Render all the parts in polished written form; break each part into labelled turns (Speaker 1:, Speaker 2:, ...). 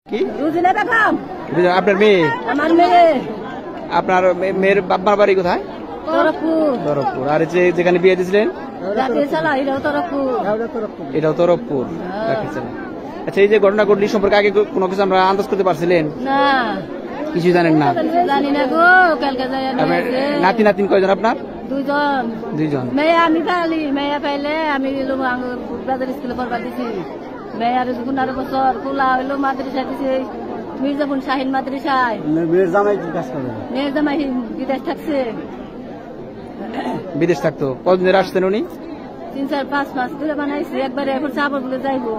Speaker 1: কি
Speaker 2: রুজিনা বেগম।
Speaker 1: আপনার মেয়ে?
Speaker 2: আমার মেয়ে।
Speaker 1: আপনার মেয়ের বাবার বাড়ি কোথায়?
Speaker 2: তরফপুর।
Speaker 1: তরফপুর। আর যেখানে বিয়ে দিয়েছিলেন এটাও তরফপুর। আচ্ছা, এই যে ঘটনা ঘটলি সম্পর্কে আগে কোনো কিছু আমরা আন্দাজ করতে পারছিলেন?
Speaker 2: না,
Speaker 1: কিছু জানেন না?
Speaker 2: জানি না গো। কালকে
Speaker 1: নাতি নাতিন কয়জন আপনার?
Speaker 2: দুইজন।
Speaker 1: দুইজন।
Speaker 2: মেয়ে আমি পাইলি, মেয়ে পাইলে আমি বাজার স্কুলে পড়বার দিছি। মেয়ের 15 বছর খোলা হইলো মাদ্রাসা দিছে মির্জাপুর শাহিন মাদ্রাসায়।
Speaker 3: মেয়ের জামাই কি কাজ করে?
Speaker 2: মেয়ের জামাই বিদেশ থাকছে।
Speaker 1: বিদেশ থাকতো? কতদিন আসছেন উনি?
Speaker 2: 3-4-5 মাস ধরে বানাইছে। একবারে এখন চাপড় বলে যাইবো।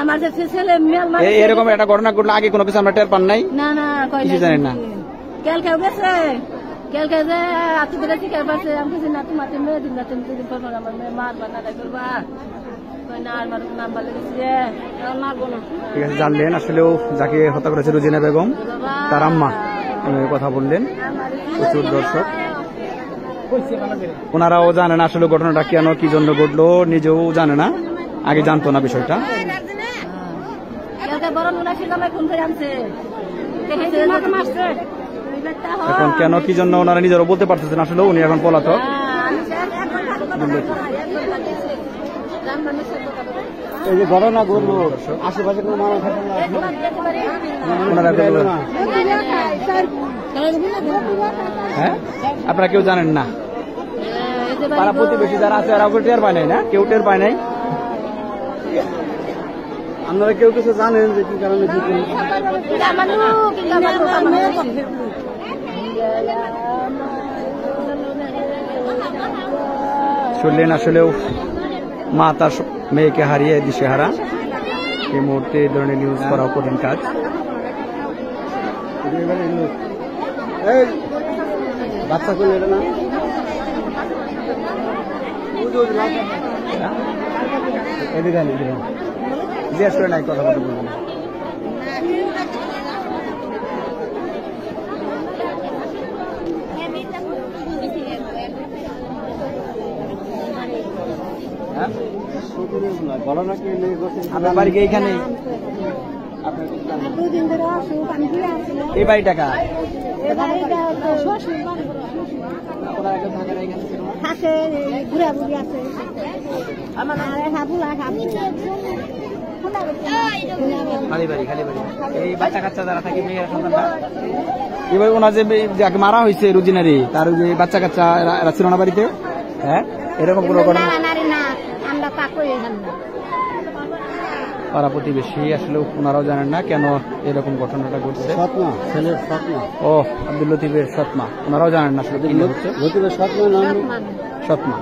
Speaker 2: আমার যে ছেলে
Speaker 1: এরকম একটা ঘটনা ঘটলে আগে কোনো কিছু আমরা টের পান নাই?
Speaker 2: না না,
Speaker 1: কিছু জানেন না?
Speaker 2: কালকে গেছে, কালকে যে আতি বেলা থেকে পারছে। আমি কিছু না, তোমার মেয়ে দিন না, তুমি দুদিন পর আমার মেয়ে মারবা না, তাই করবা না। আর নাম ভালো গেছে, মারবো না।
Speaker 1: ঠিক আছে, জানলেন আসলেও যাকে হত্যা করেছে রুজিনা বেগম তার আম্মা কথা বললেন। প্রচুর দর্শক, ওনারাও জানেন আসলে ঘটনাটা কেন কি জন্য ঘটলো, নিজেও জানে না, আগে জানতো না বিষয়টা। এখন কেন কি জন্য ওনারা নিজেরও বলতে পারতেছেন, আসলে উনি এখন পলাতক।
Speaker 3: এই যে ঘটনা ঘটলো আশেপাশে কোনো মানুষ
Speaker 1: হ্যাঁ, আপনারা কেউ জানেন না? পাড়া প্রতিবেশী যারা আছে ওরা টের পায় নাই না? কেউ টের পায় নাই?
Speaker 3: আপনারা কেউ কিছু জানেন যে কি কারণে
Speaker 1: শুনলেন আসলেও মা তার মেয়েকে হারিয়ে দিশেহারা। এই মুহূর্তে এই ধরনের নিউজ করাও কঠিন কাজ।
Speaker 3: বাচ্চা করলে না
Speaker 1: জিজ্ঞেস করে নাই, কথা বলতে বলবেন। আপনার বাড়ি এইখানে? এই বাড়ি টাকা খালি বাড়ি, খালি বাড়ি। এই বাচ্চা কাচ্চা যারা থাকে, মেয়ের সন্তানরা, এবার ওনার যে যাকে মারা হয়েছে রুজিনারি, তার যে বাচ্চা কাচ্চা এরা ছিল না বাড়িতে? হ্যাঁ, এরকম কোনো ঘটনা? পাড়া প্রতিবেশী আসলে ওনারাও জানেন না কেন এরকম ঘটনাটা ঘটছে। ও আব্দুল লতিফের সৎমা, ওনারাও জানেন না আসলে
Speaker 3: লতিফের সৎমা।
Speaker 1: সৎমা।